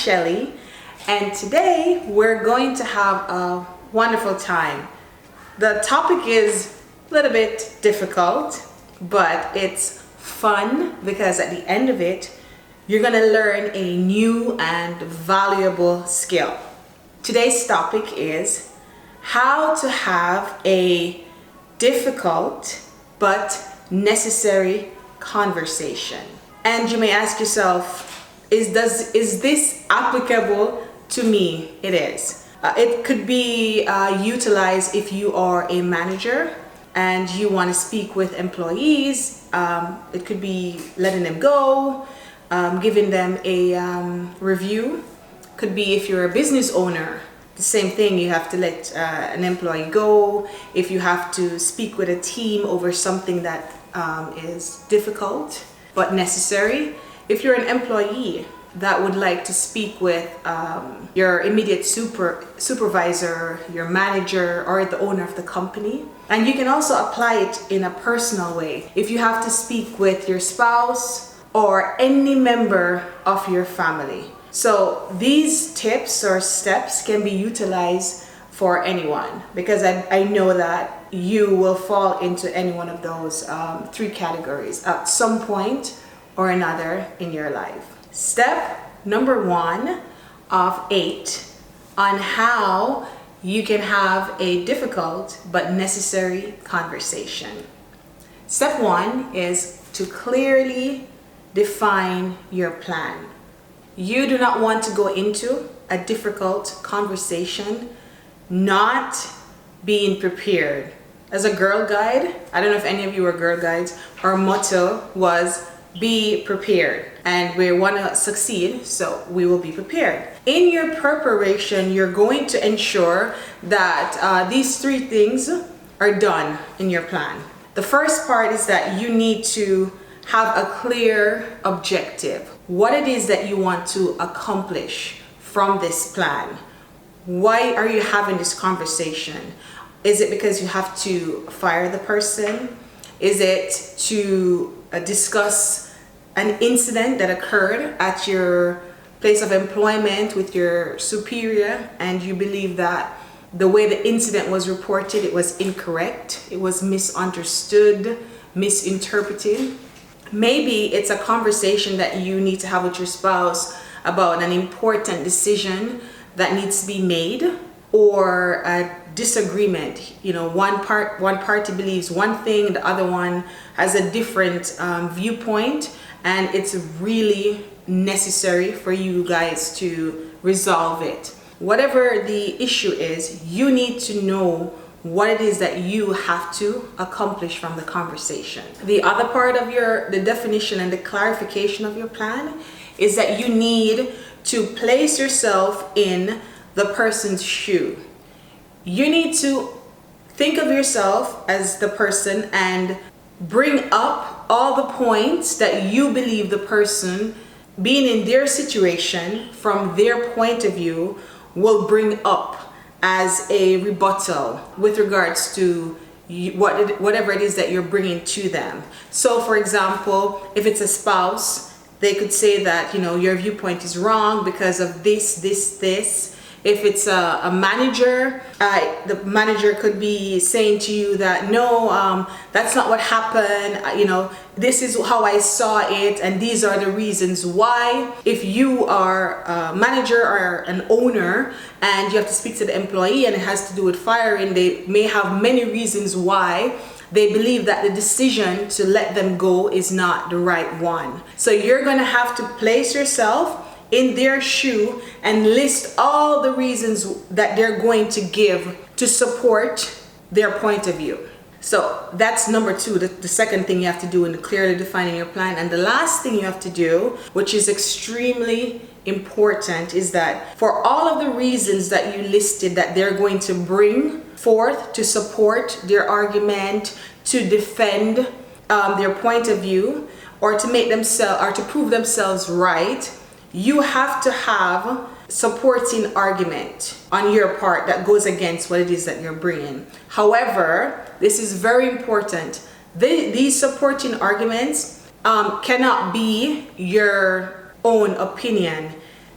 Shelly, and today we're going to have a wonderful time. The topic is a little bit difficult, but it's fun because at the end of it, you're going to learn a new and valuable skill. Today's topic is how to have a difficult but necessary conversation. And you may ask yourself, is this applicable to me? It is. It could be utilized if you are a manager and you want to speak with employees. It could be letting them go, giving them a review. Could be if you're a business owner. The same thing, you have to let an employee go. If you have to speak with a team over something that is difficult but necessary. If you're an employee that would like to speak with your immediate supervisor, your manager, or the owner of the company. And you can also apply it in a personal way. If you have to speak with your spouse or any member of your family. So these tips or steps can be utilized for anyone, because I know that you will fall into any one of those three categories at some point or another in your life. Step number 1 of 8 on how you can have a difficult but necessary conversation. Step 1 is to clearly define your plan. You do not want to go into a difficult conversation not being prepared. As a girl guide, I don't know if any of you are girl guides, our motto was be prepared, and we want to succeed, so we will be prepared. In your preparation, you're going to ensure that these 3 things are done in your plan. The first part is that you need to have a clear objective. What it is that you want to accomplish from this plan. Why are you having this conversation? Is it because you have to fire the person? Is it to discuss an incident that occurred at your place of employment with your superior, and you believe that the way the incident was reported, it was incorrect, it was misunderstood, misinterpreted? Maybe it's a conversation that you need to have with your spouse about an important decision that needs to be made, or a disagreement. You know, one party believes one thing, the other one has a different viewpoint, and it's really necessary for you guys to resolve it. Whatever the issue is, you need to know what it is that you have to accomplish from the conversation. The other part of the definition and the clarification of your plan is that you need to place yourself in the person's shoe. You need to think of yourself as the person and bring up all the points that you believe the person, being in their situation from their point of view, will bring up as a rebuttal with regards to whatever it is that you're bringing to them. So for example, if it's a spouse, they could say that, you know, your viewpoint is wrong because of this. If it's a manager, the manager could be saying to you that, no, that's not what happened. You know, this is how I saw it, and these are the reasons why. If you are a manager or an owner and you have to speak to the employee and it has to do with firing, they may have many reasons why they believe that the decision to let them go is not the right one. So you're going to have to place yourself in their shoe and list all the reasons that they're going to give to support their point of view. So that's number 2, the second thing you have to do in clearly defining your plan. And the last thing you have to do, which is extremely important, is that for all of the reasons that you listed that they're going to bring forth to support their argument, to defend their point of view, or to make themselves or to prove themselves right, you have to have supporting argument on your part that goes against what it is that you're bringing. However, this is very important. These supporting arguments cannot be your own opinion.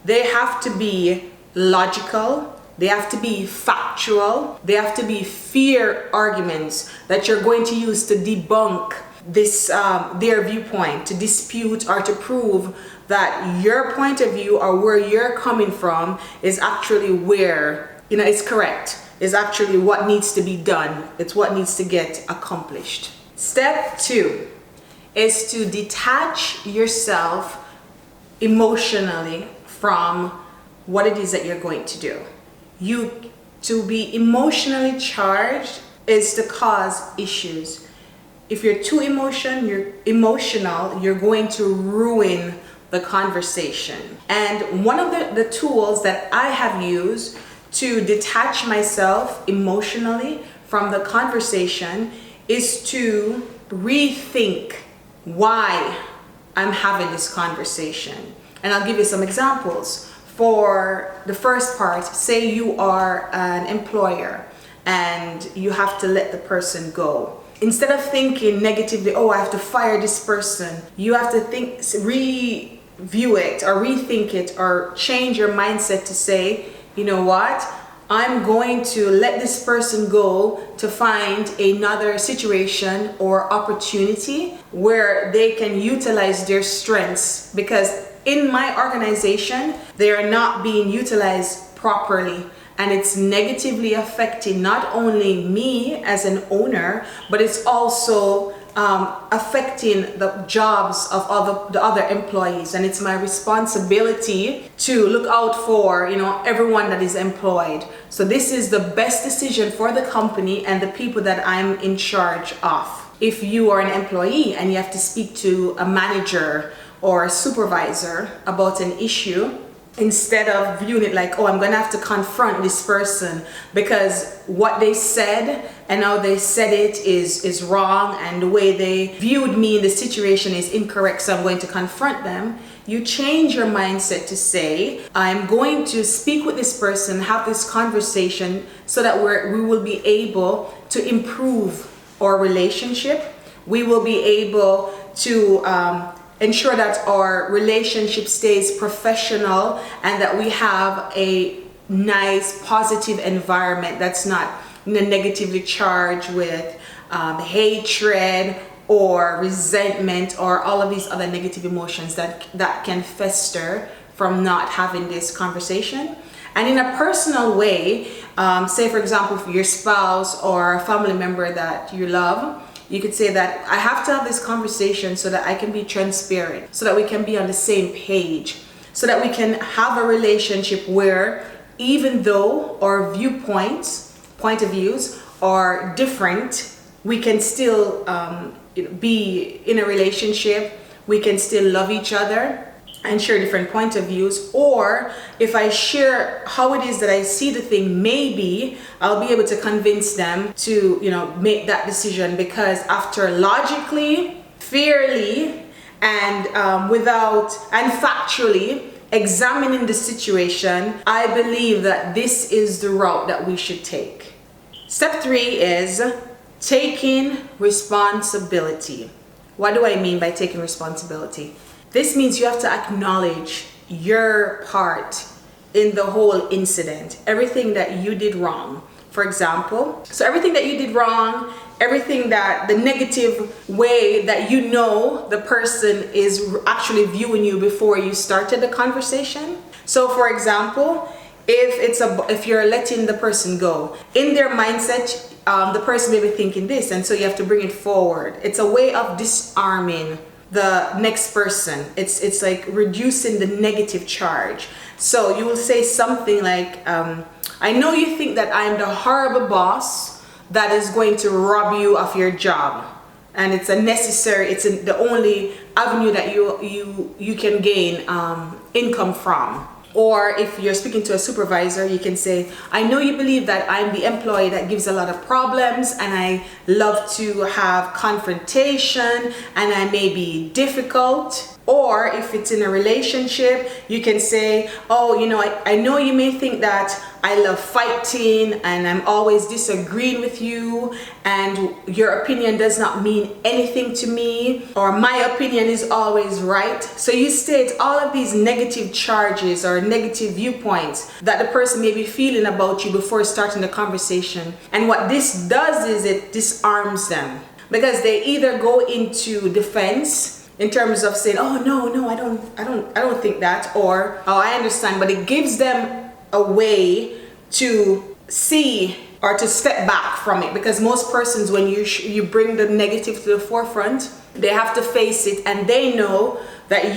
They have to be logical. They have to be factual. They have to be fair arguments that you're going to use to debunk this their viewpoint, to dispute or to prove that your point of view or where you're coming from is actually where, it's correct, is actually what needs to be done. It's what needs to get accomplished. Step 2 is to detach yourself emotionally from what it is that you're going to do. To be emotionally charged is to cause issues. If you're too emotional, you're going to ruin the conversation. And one of the tools that I have used to detach myself emotionally from the conversation is to rethink why I'm having this conversation. And I'll give you some examples. For the first part, say you are an employer and you have to let the person go. Instead of thinking negatively, oh, I have to fire this person, you have to review it or rethink it or change your mindset to say, you know what? I'm going to let this person go to find another situation or opportunity where they can utilize their strengths, because in my organization, they are not being utilized properly. And it's negatively affecting not only me as an owner, but it's also affecting the jobs of the other employees. And it's my responsibility to look out for, everyone that is employed. So this is the best decision for the company and the people that I'm in charge of. If you are an employee and you have to speak to a manager or a supervisor about an issue, instead of viewing it like, oh, I'm going to have to confront this person because what they said and how they said it is wrong, and the way they viewed me in the situation is incorrect, so I'm going to confront them. You change your mindset to say, I'm going to speak with this person, have this conversation so that we will be able to improve our relationship. We will be able to ensure that our relationship stays professional and that we have a nice, positive environment that's not negatively charged with hatred or resentment or all of these other negative emotions that can fester from not having this conversation. And in a personal way, say for example, for your spouse or a family member that you love, you could say that I have to have this conversation so that I can be transparent, so that we can be on the same page, so that we can have a relationship where even though our point of views are different, we can still be in a relationship, we can still love each other and share different point of views. Or if I share how it is that I see the thing, maybe I'll be able to convince them to make that decision, because after logically, fairly, and factually examining the situation, I believe that this is the route that we should take. Step 3 is taking responsibility. What do I mean by taking responsibility? This means you have to acknowledge your part in the whole incident, everything that you did wrong. For example, so everything that you did wrong, everything that the negative way that the person is actually viewing you before you started the conversation. So for example, if you're letting the person go, in their mindset, the person may be thinking this, and so you have to bring it forward. It's a way of disarming the next person. It's like reducing the negative charge. So you will say something like, I know you think that I'm the horrible boss that is going to rob you of your job, and it's the only avenue that you can gain income from. Or if you're speaking to a supervisor, you can say, I know you believe that I'm the employee that gives a lot of problems and I love to have confrontation and I may be difficult. Or if it's in a relationship, you can say, oh, I know you may think that I love fighting and I'm always disagreeing with you and your opinion does not mean anything to me, or my opinion is always right. So you state all of these negative charges or negative viewpoints that the person may be feeling about you before starting the conversation. And what this does is it disarms them, because they either go into defense in terms of saying, oh no, I don't think that, or oh, I understand, but it gives them a way to see or to step back from it. Because most persons, when you bring the negative to the forefront, they have to face it, and they know that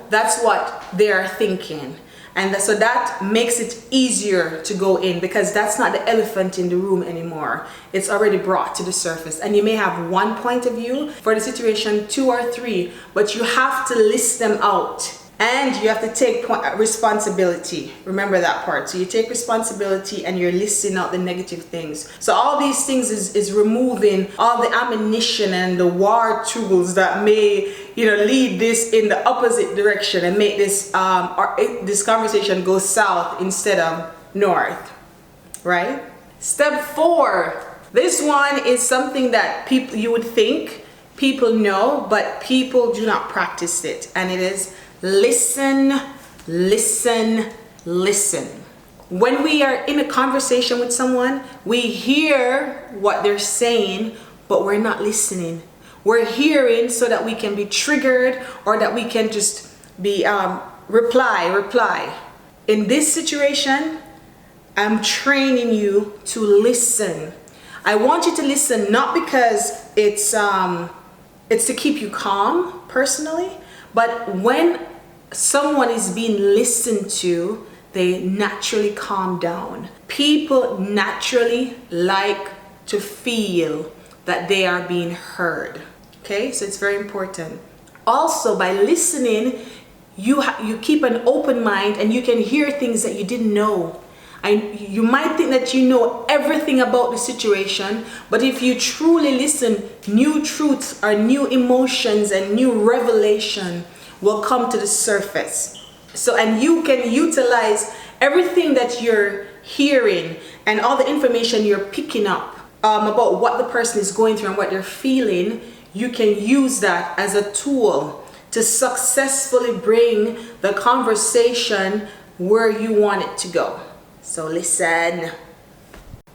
that's what they are thinking. And so that makes it easier to go in, because that's not the elephant in the room anymore. It's already brought to the surface. And you may have one point of view for the situation, 2 or 3, but you have to list them out. And you have to take responsibility. Remember that part. So you take responsibility and you're listing out the negative things. So all these things is removing all the ammunition and the war tools that may, lead this in the opposite direction and make this this conversation go south instead of north, right? Step 4. This one is something that you would think people know, but people do not practice it, and it is listen, listen, listen. When we are in a conversation with someone, we hear what they're saying, but we're not listening. We're hearing so that we can be triggered, or that we can just be reply. In this situation, I'm training you to listen. I want you to listen, not because it's to keep you calm personally, but when someone is being listened to, they naturally calm down. People naturally like to feel that they are being heard. Okay, so it's very important. Also, by listening, you keep an open mind, and you can hear things that you didn't know. You might think that you know everything about the situation, but if you truly listen, new truths or new emotions and new revelation will come to the surface. So, and you can utilize everything that you're hearing and all the information you're picking up about what the person is going through and what they're feeling. You can use that as a tool to successfully bring the conversation where you want it to go. So listen.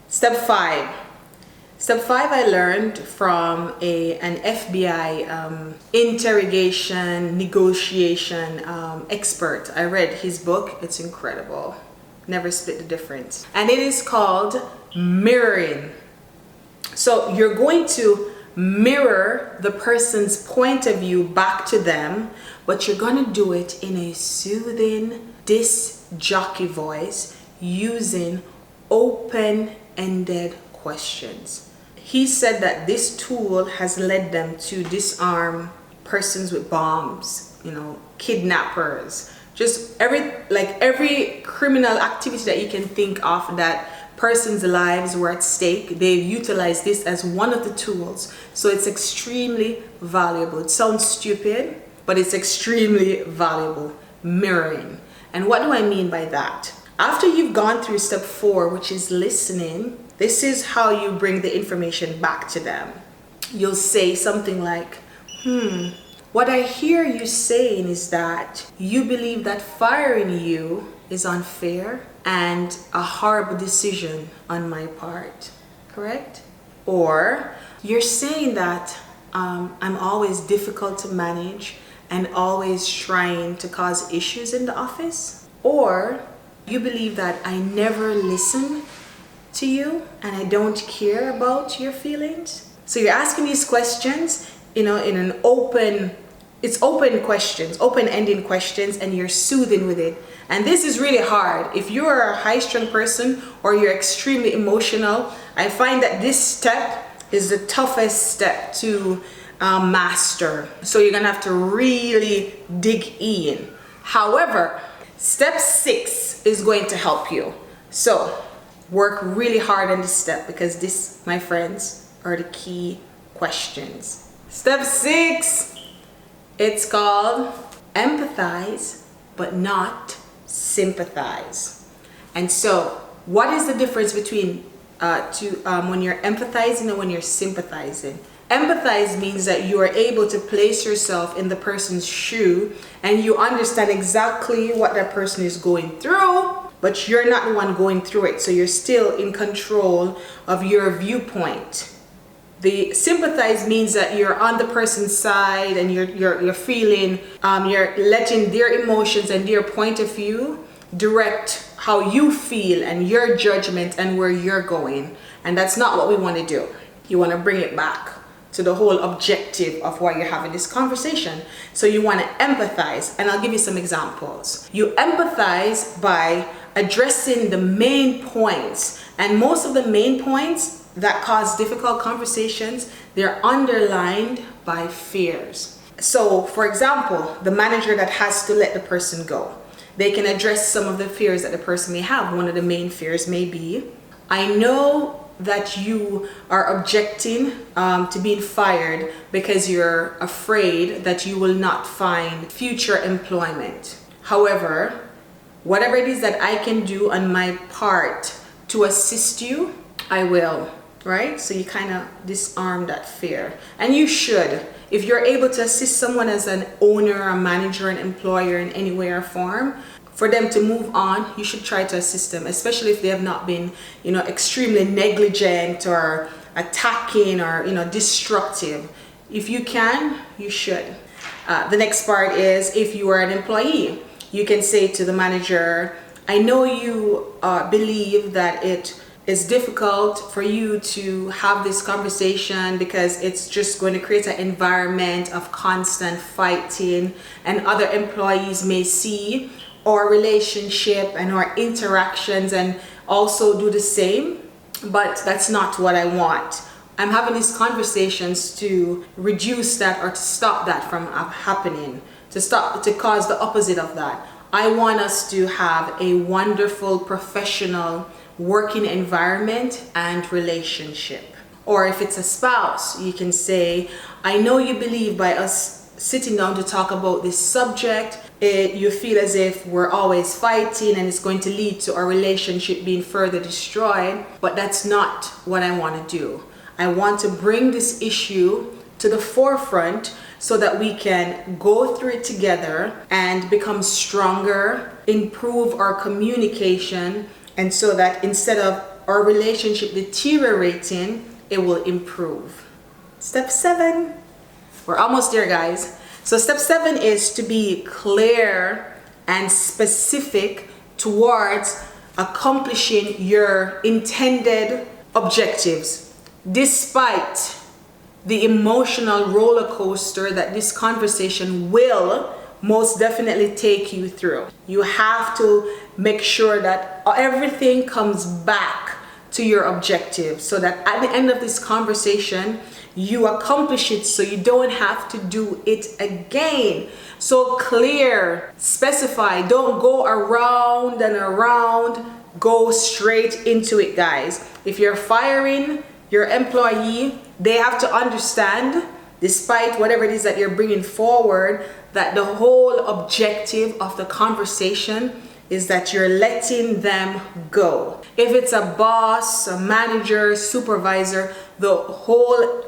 Step 5. Step 5 I learned from an FBI interrogation, negotiation expert. I read his book. It's incredible. Never Split the Difference. And it is called mirroring. So you're going to mirror the person's point of view back to them, but you're going to do it in a soothing, disc jockey voice, using open-ended questions. He said that this tool has led them to disarm persons with bombs, kidnappers, just every criminal activity that you can think of that persons' lives were at stake. They've utilized this as one of the tools. So it's extremely valuable. It sounds stupid, but it's extremely valuable. Mirroring. And what do I mean by that? After you've gone through step 4, which is listening, this is how you bring the information back to them. You'll say something like, what I hear you saying is that you believe that firing you is unfair and a horrible decision on my part, correct? Or you're saying that I'm always difficult to manage and always trying to cause issues in the office. Or you believe that I never listen to you and I don't care about your feelings. So you're asking these questions, in an open questions, open-ended questions, and you're soothing with it. And this is really hard. If you're a high-strung person or you're extremely emotional, I find that this step is the toughest step to master. So you're gonna have to really dig in. However, step 6 is going to help you. So work really hard on this step, because this, my friends, are the key questions. Step 6, it's called empathize, but not sympathize. And so What is the difference between when you're empathizing and when you're sympathizing? Empathize means that you are able to place yourself in the person's shoe and you understand exactly what that person is going through, but you're not the one going through it. So you're still in control of your viewpoint. The sympathize means that you're on the person's side and you're feeling, you're letting their emotions and their point of view direct how you feel and your judgment and where you're going. And that's not what we want to do. You want to bring it back to the whole objective of why you're having this conversation. So you want to empathize, and I'll give you some examples. You empathize by addressing the main points, and most of the main points that cause difficult conversations, they're underlined by fears. So for example, the manager that has to let the person go, they can address some of the fears that the person may have. One of the main fears may be, I know that you are objecting to being fired because you're afraid that you will not find future employment. However, whatever it is that I can do on my part to assist you, I will, right? So you kind of disarm that fear. And you should. If you're able to assist someone as an owner, a manager, an employer in any way or form, for them to move on, you should try to assist them, especially if they have not been, extremely negligent or attacking or, destructive. If you can, you should. The next part is, if you are an employee, you can say to the manager, I know you believe that it is difficult for you to have this conversation because it's just going to create an environment of constant fighting, and other employees may see our relationship and our interactions and also do the same, but that's not what I want. I'm having these conversations to reduce that or to stop that from happening, to cause the opposite of that. I want us to have a wonderful professional working environment and relationship. Or if it's a spouse, you can say, I know you believe by us sitting down to talk about this subject, you feel as if we're always fighting and it's going to lead to our relationship being further destroyed, but that's not what I want to do. I want to bring this issue to the forefront so that we can go through it together and become stronger, improve our communication, and so that instead of our relationship deteriorating, it will improve. Step 7. We're almost there, guys. So step 7 is to be clear and specific towards accomplishing your intended objectives, despite the emotional roller coaster that this conversation will most definitely take you through. You have to make sure that everything comes back to your objective so that at the end of this conversation, you accomplish it so you don't have to do it again. So clear, specify, don't go around and around, go straight into it, guys. If you're firing your employee, they have to understand, despite whatever it is that you're bringing forward, that the whole objective of the conversation is that you're letting them go. If it's a boss, a manager, supervisor, the whole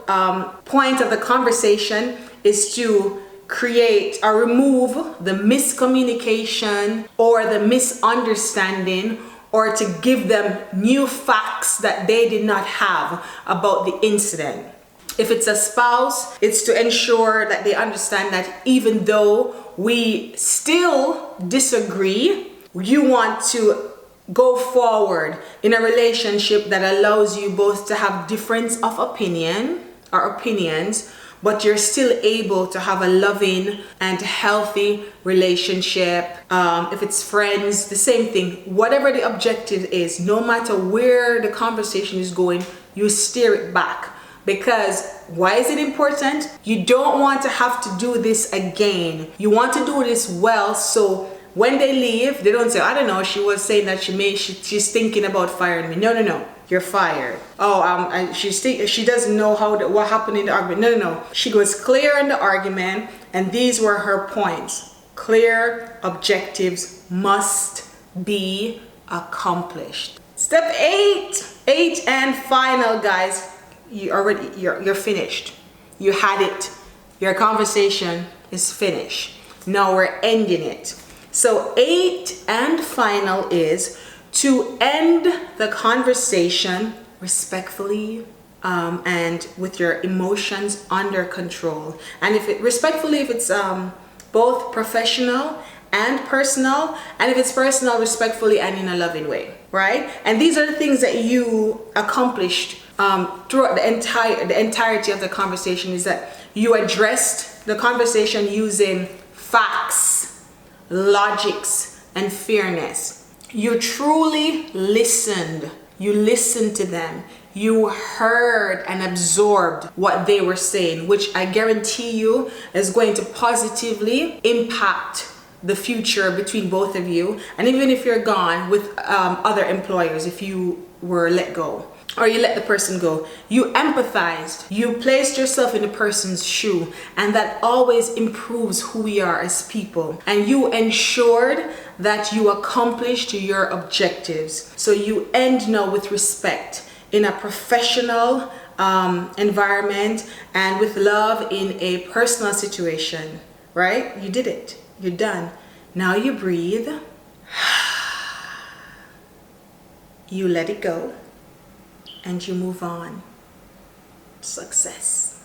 point of the conversation is to create or remove the miscommunication or the misunderstanding, or to give them new facts that they did not have about the incident. If it's a spouse, it's to ensure that they understand that even though we still disagree, you want to go forward in a relationship that allows you both to have difference of opinion or opinions, but you're still able to have a loving and healthy relationship. If it's friends, the same thing. Whatever the objective is, no matter where the conversation is going, you steer it back. Because why is it important? You don't want to have to do this again. You want to do this well, so when they leave, they don't say, I don't know, she was saying that she's thinking about firing me. No. You're fired. Oh, she doesn't know what happened in the argument. No. She was clear in the argument, and these were her points. Clear objectives must be accomplished. Step 8. 8 and final, guys. You're finished. You had it. Your conversation is finished. Now we're ending it. So 8 and final is to end the conversation respectfully, and with your emotions under control. And if it's both professional and personal, and if it's personal, respectfully and in a loving way, right? And these are the things that you accomplished throughout the entirety of the conversation, is that you addressed the conversation using facts, logics, and fairness. You truly listened. You listened to them. You heard and absorbed what they were saying, which I guarantee you is going to positively impact the future between both of you. And even if you're gone with other employers, if you were let go or you let the person go, you empathized, you placed yourself in the person's shoe, and that always improves who we are as people. And you ensured that you accomplished your objectives. So you end now with respect in a professional environment and with love in a personal situation, right? You did it. You're done. Now you breathe. You let it go. And you move on. Success.